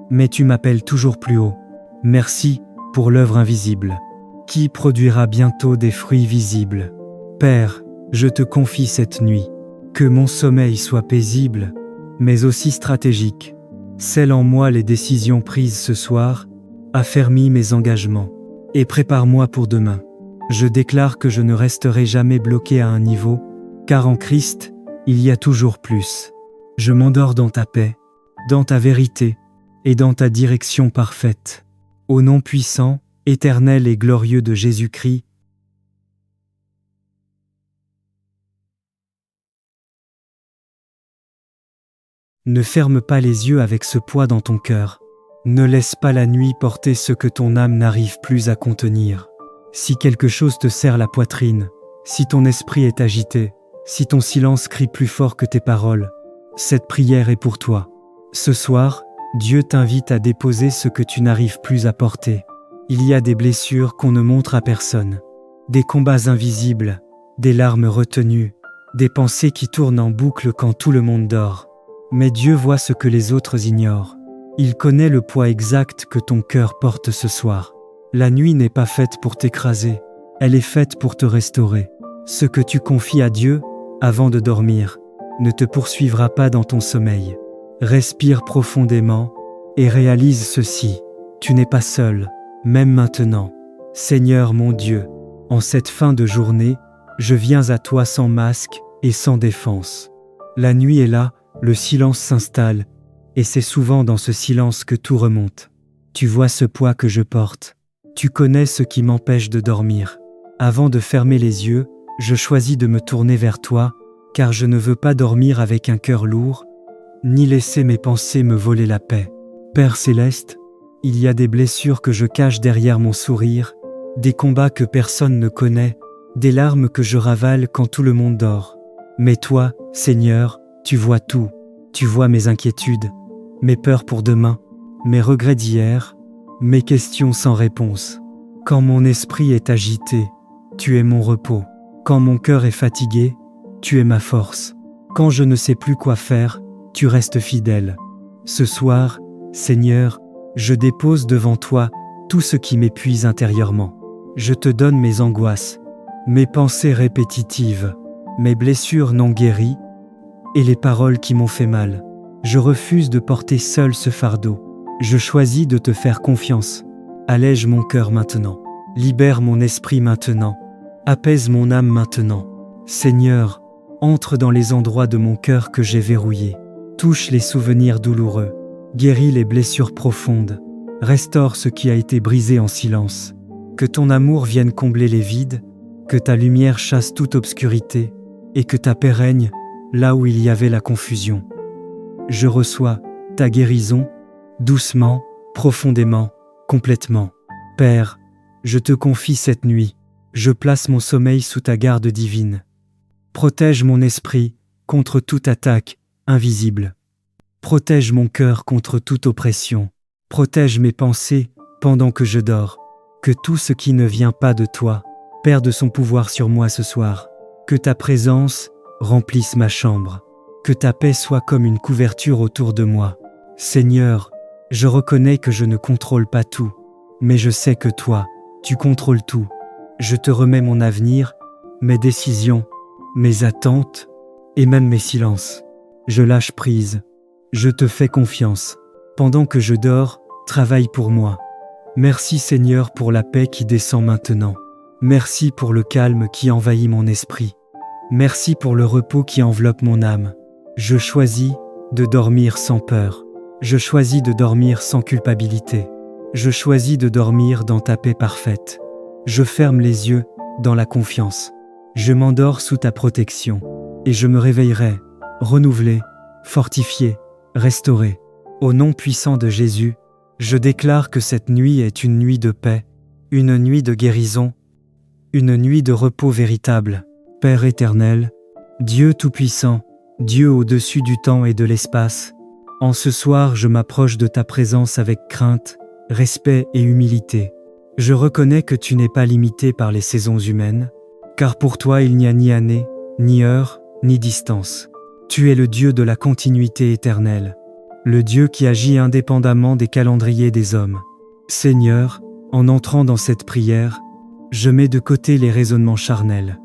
mais tu m'appelles toujours plus haut. Merci pour l'œuvre invisible, qui produira bientôt des fruits visibles. Père, je te confie cette nuit, que mon sommeil soit paisible, mais aussi stratégique. Scelle en moi les décisions prises ce soir, affermis mes engagements, et prépare-moi pour demain. Je déclare que je ne resterai jamais bloqué à un niveau, car en Christ, il y a toujours plus. Je m'endors dans ta paix, dans ta vérité, et dans ta direction parfaite. Au nom puissant, éternel et glorieux de Jésus-Christ. Ne ferme pas les yeux avec ce poids dans ton cœur. Ne laisse pas la nuit porter ce que ton âme n'arrive plus à contenir. Si quelque chose te serre la poitrine, si ton esprit est agité, si ton silence crie plus fort que tes paroles, cette prière est pour toi. Ce soir, Dieu t'invite à déposer ce que tu n'arrives plus à porter. Il y a des blessures qu'on ne montre à personne, des combats invisibles, des larmes retenues, des pensées qui tournent en boucle quand tout le monde dort. Mais Dieu voit ce que les autres ignorent. Il connaît le poids exact que ton cœur porte ce soir. La nuit n'est pas faite pour t'écraser, elle est faite pour te restaurer. Ce que tu confies à Dieu, avant de dormir, ne te poursuivra pas dans ton sommeil. Respire profondément et réalise ceci. Tu n'es pas seul, même maintenant. Seigneur mon Dieu, en cette fin de journée, je viens à toi sans masque et sans défense. La nuit est là, le silence s'installe, et c'est souvent dans ce silence que tout remonte. Tu vois ce poids que je porte. Tu connais ce qui m'empêche de dormir. Avant de fermer les yeux, je choisis de me tourner vers toi, car je ne veux pas dormir avec un cœur lourd, ni laisser mes pensées me voler la paix. Père céleste, il y a des blessures que je cache derrière mon sourire, des combats que personne ne connaît, des larmes que je ravale quand tout le monde dort. Mais toi, Seigneur, tu vois tout. Tu vois mes inquiétudes, mes peurs pour demain, mes regrets d'hier, mes questions sans réponse. Quand mon esprit est agité, tu es mon repos. Quand mon cœur est fatigué, tu es ma force. Quand je ne sais plus quoi faire, tu restes fidèle. Ce soir, Seigneur, je dépose devant toi tout ce qui m'épuise intérieurement. Je te donne mes angoisses, mes pensées répétitives, mes blessures non guéries et les paroles qui m'ont fait mal. Je refuse de porter seul ce fardeau. Je choisis de te faire confiance. Allège mon cœur maintenant. Libère mon esprit maintenant. Apaise mon âme maintenant. Seigneur, entre dans les endroits de mon cœur que j'ai verrouillés. Touche les souvenirs douloureux. Guéris les blessures profondes. Restaure ce qui a été brisé en silence. Que ton amour vienne combler les vides, que ta lumière chasse toute obscurité, et que ta paix règne là où il y avait la confusion. Je reçois ta guérison, doucement, profondément, complètement. Père, je te confie cette nuit. Je place mon sommeil sous ta garde divine. Protège mon esprit contre toute attaque invisible. Protège mon cœur contre toute oppression. Protège mes pensées pendant que je dors. Que tout ce qui ne vient pas de toi perde son pouvoir sur moi ce soir. Que ta présence remplisse ma chambre. Que ta paix soit comme une couverture autour de moi. Seigneur, je reconnais que je ne contrôle pas tout, mais je sais que toi, tu contrôles tout. Je te remets mon avenir, mes décisions, mes attentes et même mes silences. Je lâche prise. Je te fais confiance. Pendant que je dors, travaille pour moi. Merci Seigneur pour la paix qui descend maintenant. Merci pour le calme qui envahit mon esprit. Merci pour le repos qui enveloppe mon âme. Je choisis de dormir sans peur. Je choisis de dormir sans culpabilité. Je choisis de dormir dans ta paix parfaite. Je ferme les yeux dans la confiance. Je m'endors sous ta protection. Et je me réveillerai, renouvelé, fortifié, restauré. Au nom puissant de Jésus, je déclare que cette nuit est une nuit de paix, une nuit de guérison, une nuit de repos véritable. Père éternel, Dieu tout-puissant, Dieu au-dessus du temps et de l'espace, en ce soir je m'approche de ta présence avec crainte, respect et humilité. Je reconnais que tu n'es pas limité par les saisons humaines, car pour toi il n'y a ni année, ni heure, ni distance. Tu es le Dieu de la continuité éternelle, le Dieu qui agit indépendamment des calendriers des hommes. Seigneur, en entrant dans cette prière, je mets de côté les raisonnements charnels,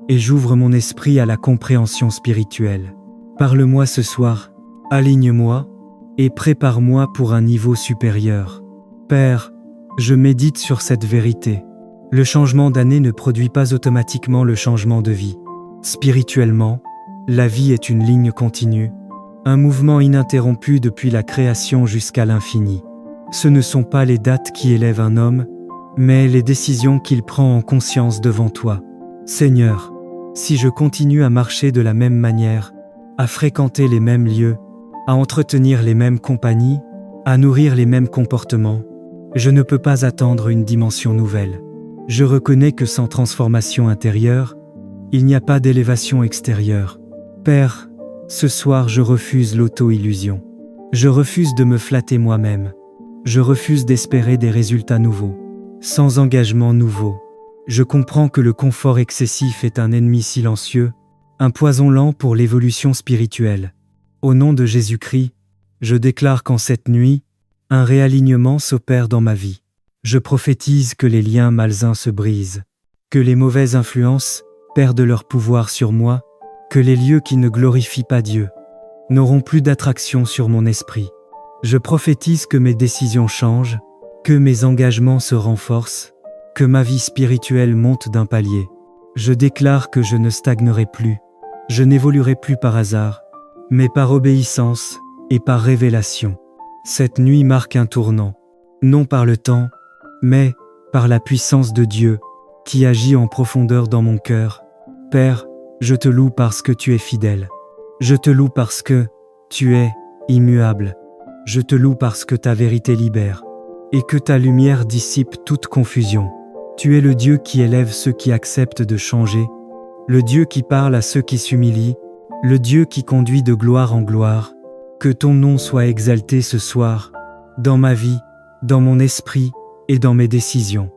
et j'ouvre mon esprit à la compréhension spirituelle. Parle-moi ce soir, aligne-moi, et prépare-moi pour un niveau supérieur. Père, je médite sur cette vérité. Le changement d'année ne produit pas automatiquement le changement de vie. Spirituellement, la vie est une ligne continue, un mouvement ininterrompu depuis la création jusqu'à l'infini. Ce ne sont pas les dates qui élèvent un homme, mais les décisions qu'il prend en conscience devant toi. Seigneur, si je continue à marcher de la même manière, à fréquenter les mêmes lieux, à entretenir les mêmes compagnies, à nourrir les mêmes comportements, je ne peux pas attendre une dimension nouvelle. Je reconnais que sans transformation intérieure, il n'y a pas d'élévation extérieure. Père, ce soir je refuse l'auto-illusion. Je refuse de me flatter moi-même. Je refuse d'espérer des résultats nouveaux, sans engagement nouveau. Je comprends que le confort excessif est un ennemi silencieux, un poison lent pour l'évolution spirituelle. Au nom de Jésus-Christ, je déclare qu'en cette nuit, un réalignement s'opère dans ma vie. Je prophétise que les liens malsains se brisent, que les mauvaises influences perdent leur pouvoir sur moi, que les lieux qui ne glorifient pas Dieu n'auront plus d'attraction sur mon esprit. Je prophétise que mes décisions changent, que mes engagements se renforcent, que ma vie spirituelle monte d'un palier. Je déclare que je ne stagnerai plus, je n'évoluerai plus par hasard, mais par obéissance et par révélation. Cette nuit marque un tournant, non par le temps, mais par la puissance de Dieu, qui agit en profondeur dans mon cœur. Père, je te loue parce que tu es fidèle. Je te loue parce que tu es immuable. Je te loue parce que ta vérité libère, et que ta lumière dissipe toute confusion. Tu es le Dieu qui élève ceux qui acceptent de changer, le Dieu qui parle à ceux qui s'humilient, le Dieu qui conduit de gloire en gloire. Que ton nom soit exalté ce soir, dans ma vie, dans mon esprit et dans mes décisions.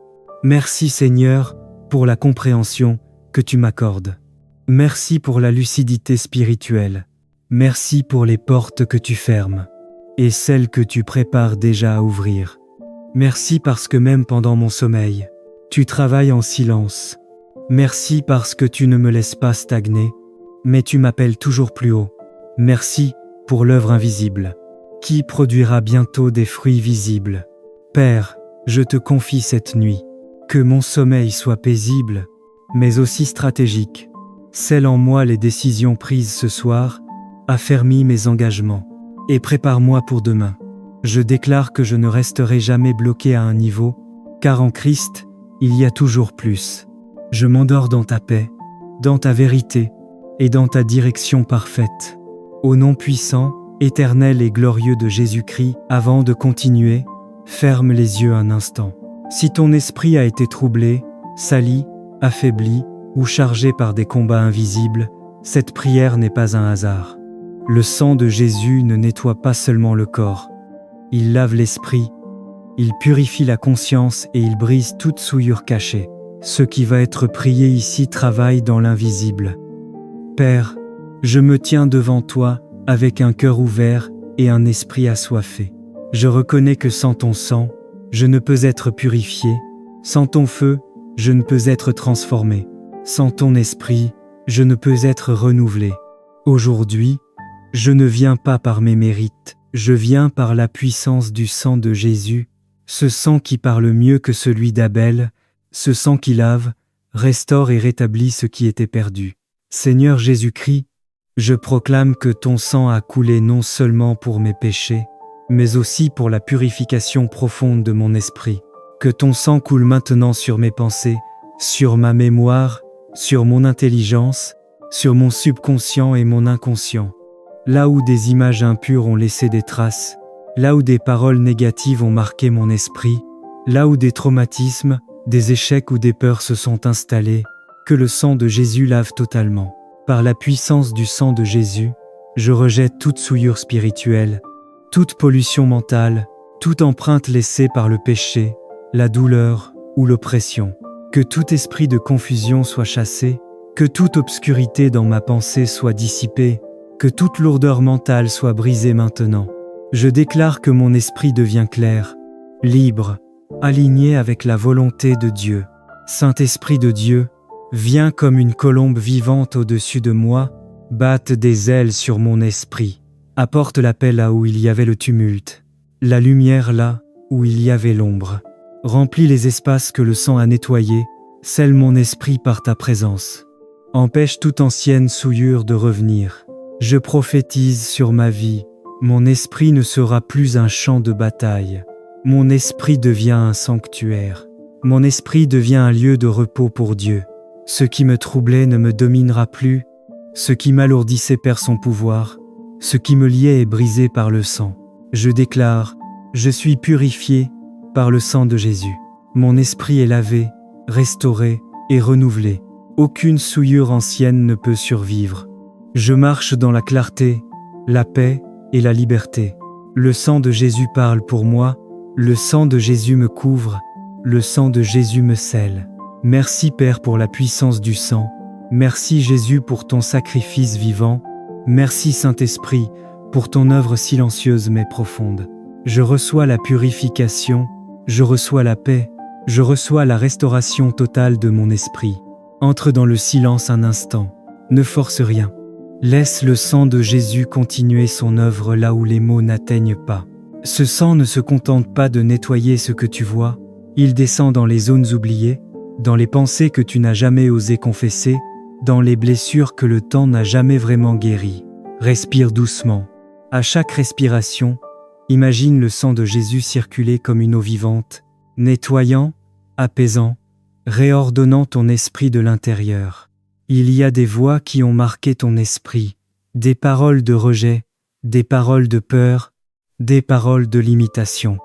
Merci Seigneur pour la compréhension que tu m'accordes. Merci pour la lucidité spirituelle. Merci pour les portes que tu fermes et celles que tu prépares déjà à ouvrir. Merci parce que même pendant mon sommeil, tu travailles en silence. Merci parce que tu ne me laisses pas stagner, mais tu m'appelles toujours plus haut. Merci pour l'œuvre invisible, qui produira bientôt des fruits visibles. Père, je te confie cette nuit, que mon sommeil soit paisible, mais aussi stratégique. Scelle en moi les décisions prises ce soir, affermis mes engagements, et prépare-moi pour demain. Je déclare que je ne resterai jamais bloqué à un niveau, car en Christ, il y a toujours plus. Je m'endors dans ta paix, dans ta vérité, et dans ta direction parfaite. Au nom puissant, éternel et glorieux de Jésus-Christ, avant de continuer, ferme les yeux un instant. Si ton esprit a été troublé, sali, affaibli ou chargé par des combats invisibles, cette prière n'est pas un hasard. Le sang de Jésus ne nettoie pas seulement le corps. Il lave l'esprit, il purifie la conscience et il brise toute souillure cachée. Ce qui va être prié ici travaille dans l'invisible. Père, je me tiens devant toi avec un cœur ouvert et un esprit assoiffé. Je reconnais que sans ton sang, je ne peux être purifié. Sans ton feu, je ne peux être transformé. Sans ton esprit, je ne peux être renouvelé. Aujourd'hui, je ne viens pas par mes mérites, je viens par la puissance du sang de Jésus, ce sang qui parle mieux que celui d'Abel, ce sang qui lave, restaure et rétablit ce qui était perdu. Seigneur Jésus-Christ, je proclame que ton sang a coulé non seulement pour mes péchés, mais aussi pour la purification profonde de mon esprit. Que ton sang coule maintenant sur mes pensées, sur ma mémoire, sur mon intelligence, sur mon subconscient et mon inconscient. Là où des images impures ont laissé des traces, là où des paroles négatives ont marqué mon esprit, là où des traumatismes, des échecs ou des peurs se sont installés, que le sang de Jésus lave totalement. Par la puissance du sang de Jésus, je rejette toute souillure spirituelle, toute pollution mentale, toute empreinte laissée par le péché, la douleur ou l'oppression. Que tout esprit de confusion soit chassé, que toute obscurité dans ma pensée soit dissipée, que toute lourdeur mentale soit brisée maintenant. Je déclare que mon esprit devient clair, libre, aligné avec la volonté de Dieu. Saint-Esprit de Dieu, viens comme une colombe vivante au-dessus de moi, batte des ailes sur mon esprit. Apporte la paix là où il y avait le tumulte, la lumière là où il y avait l'ombre. Remplis les espaces que le sang a nettoyés, scelle mon esprit par ta présence. Empêche toute ancienne souillure de revenir. Je prophétise sur ma vie, mon esprit ne sera plus un champ de bataille. Mon esprit devient un sanctuaire. Mon esprit devient un lieu de repos pour Dieu. Ce qui me troublait ne me dominera plus. Ce qui m'alourdissait perd son pouvoir. Ce qui me liait est brisé par le sang. Je déclare, je suis purifié par le sang de Jésus. Mon esprit est lavé, restauré et renouvelé. Aucune souillure ancienne ne peut survivre. Je marche dans la clarté, la paix et la liberté. Le sang de Jésus parle pour moi, le sang de Jésus me couvre, le sang de Jésus me scelle. Merci Père pour la puissance du sang. Merci Jésus pour ton sacrifice vivant. Merci Saint-Esprit pour ton œuvre silencieuse mais profonde. Je reçois la purification, je reçois la paix, je reçois la restauration totale de mon esprit. Entre dans le silence un instant, ne force rien. Laisse le sang de Jésus continuer son œuvre là où les mots n'atteignent pas. Ce sang ne se contente pas de nettoyer ce que tu vois, il descend dans les zones oubliées, dans les pensées que tu n'as jamais osé confesser, dans les blessures que le temps n'a jamais vraiment guéries. Respire doucement. À chaque respiration, imagine le sang de Jésus circuler comme une eau vivante, nettoyant, apaisant, réordonnant ton esprit de l'intérieur. Il y a des voix qui ont marqué ton esprit, des paroles de rejet, des paroles de peur, des paroles de limitation.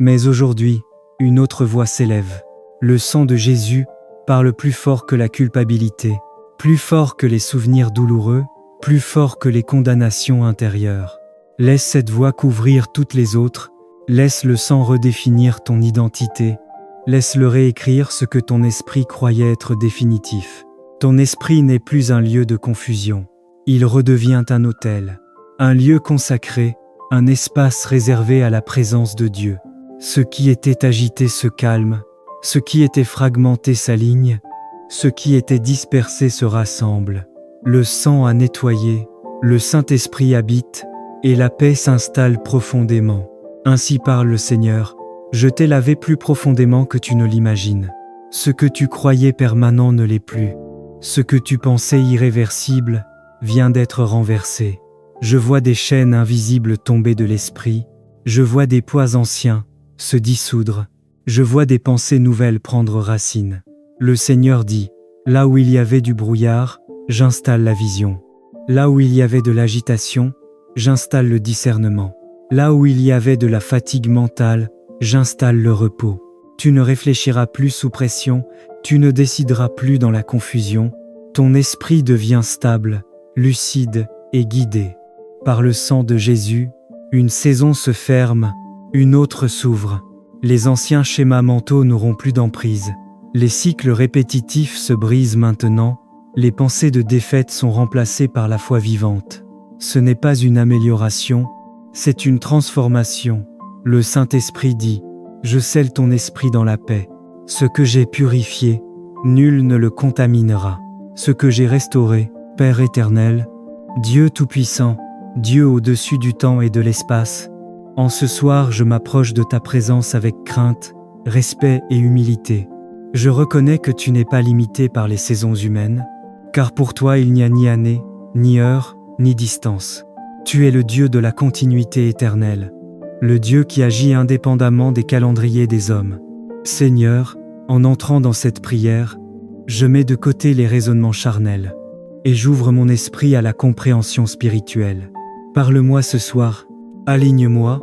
Mais aujourd'hui, une autre voix s'élève. Le sang de Jésus parle plus fort que la culpabilité, plus fort que les souvenirs douloureux, plus fort que les condamnations intérieures. Laisse cette voix couvrir toutes les autres, laisse le sang redéfinir ton identité, laisse-le réécrire ce que ton esprit croyait être définitif. Ton esprit n'est plus un lieu de confusion, il redevient un autel, un lieu consacré, un espace réservé à la présence de Dieu. Ce qui était agité se calme, ce qui était fragmenté s'aligne, ce qui était dispersé se rassemble. Le sang a nettoyé, le Saint-Esprit habite, et la paix s'installe profondément. Ainsi parle le Seigneur, je t'ai lavé plus profondément que tu ne l'imagines. Ce que tu croyais permanent ne l'est plus. Ce que tu pensais irréversible vient d'être renversé. Je vois des chaînes invisibles tomber de l'esprit, je vois des poids anciens se dissoudre, je vois des pensées nouvelles prendre racine. Le Seigneur dit, là où il y avait du brouillard, j'installe la vision. Là où il y avait de l'agitation, j'installe le discernement. Là où il y avait de la fatigue mentale, j'installe le repos. Tu ne réfléchiras plus sous pression, tu ne décideras plus dans la confusion. Ton esprit devient stable, lucide et guidé. Par le sang de Jésus, une saison se ferme, une autre s'ouvre. Les anciens schémas mentaux n'auront plus d'emprise. Les cycles répétitifs se brisent maintenant, les pensées de défaite sont remplacées par la foi vivante. Ce n'est pas une amélioration, c'est une transformation. Le Saint-Esprit dit, je scelle ton esprit dans la paix. Ce que j'ai purifié, nul ne le contaminera. Ce que j'ai restauré, Père éternel, Dieu Tout-Puissant, Dieu au-dessus du temps et de l'espace, en ce soir je m'approche de ta présence avec crainte, respect et humilité. Je reconnais que tu n'es pas limité par les saisons humaines, car pour toi il n'y a ni année, ni heure, ni distance. Tu es le Dieu de la continuité éternelle, le Dieu qui agit indépendamment des calendriers des hommes. Seigneur, en entrant dans cette prière, je mets de côté les raisonnements charnels, et j'ouvre mon esprit à la compréhension spirituelle. Parle-moi ce soir, aligne-moi,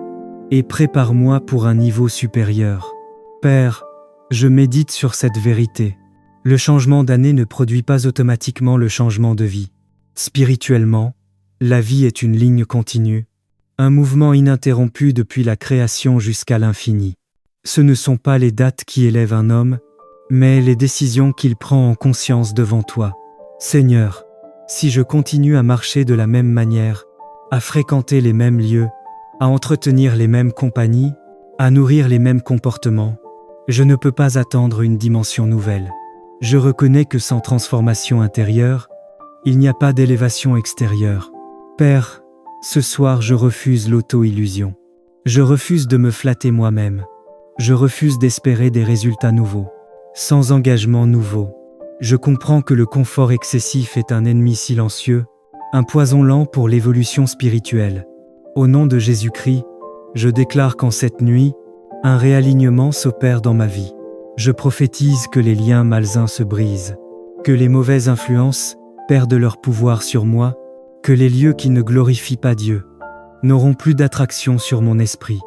et prépare-moi pour un niveau supérieur. Père, je médite sur cette vérité. Le changement d'année ne produit pas automatiquement le changement de vie. Spirituellement, la vie est une ligne continue, un mouvement ininterrompu depuis la création jusqu'à l'infini. Ce ne sont pas les dates qui élèvent un homme, mais les décisions qu'il prend en conscience devant toi. Seigneur, si je continue à marcher de la même manière, à fréquenter les mêmes lieux, à entretenir les mêmes compagnies, à nourrir les mêmes comportements, je ne peux pas attendre une dimension nouvelle. Je reconnais que sans transformation intérieure, il n'y a pas d'élévation extérieure. Père, ce soir je refuse l'auto-illusion. Je refuse de me flatter moi-même. Je refuse d'espérer des résultats nouveaux, sans engagement nouveau. Je comprends que le confort excessif est un ennemi silencieux, un poison lent pour l'évolution spirituelle. Au nom de Jésus-Christ, je déclare qu'en cette nuit, un réalignement s'opère dans ma vie. Je prophétise que les liens malsains se brisent, que les mauvaises influences perdent leur pouvoir sur moi, que les lieux qui ne glorifient pas Dieu n'auront plus d'attraction sur mon esprit.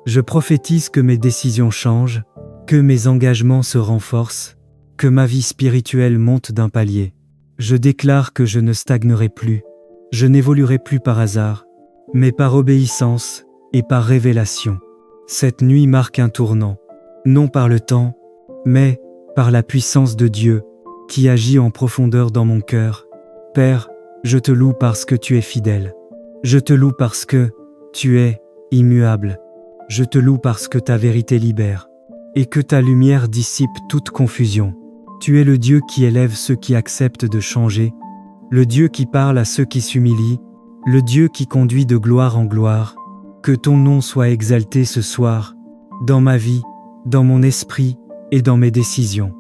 Je prophétise que mes décisions changent, que mes engagements se renforcent, que ma vie spirituelle monte d'un palier. Je déclare que je ne stagnerai plus, je n'évoluerai plus par hasard, mais par obéissance et par révélation. Cette nuit marque un tournant, non par le temps, mais par la puissance de Dieu qui agit en profondeur dans mon cœur. Père, je te loue parce que tu es fidèle. Je te loue parce que tu es immuable. Je te loue parce que ta vérité libère et que ta lumière dissipe toute confusion. Tu es le Dieu qui élève ceux qui acceptent de changer, le Dieu qui parle à ceux qui s'humilient, le Dieu qui conduit de gloire en gloire. Que ton nom soit exalté ce soir, dans ma vie, dans mon esprit et dans mes décisions.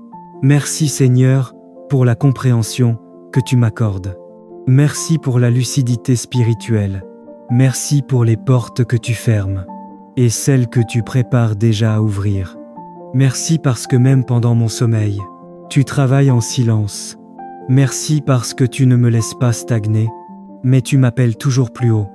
Merci Seigneur pour la compréhension que tu m'accordes. Merci pour la lucidité spirituelle. Merci pour les portes que tu fermes et celles que tu prépares déjà à ouvrir. Merci parce que même pendant mon sommeil, tu travailles en silence. Merci parce que tu ne me laisses pas stagner, mais tu m'appelles toujours plus haut.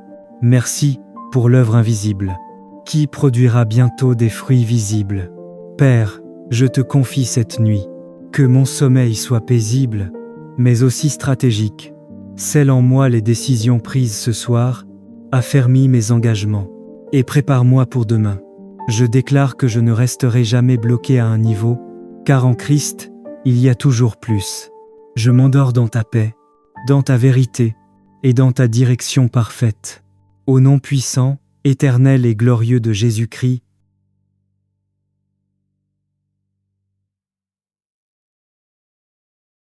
Merci pour l'œuvre invisible, qui produira bientôt des fruits visibles. Père, je te confie cette nuit, que mon sommeil soit paisible, mais aussi stratégique. Scelle en moi les décisions prises ce soir, affermis mes engagements, et prépare-moi pour demain. Je déclare que je ne resterai jamais bloqué à un niveau, car en Christ, il y a toujours plus. Je m'endors dans ta paix, dans ta vérité, et dans ta direction parfaite. Au nom puissant, éternel et glorieux de Jésus-Christ,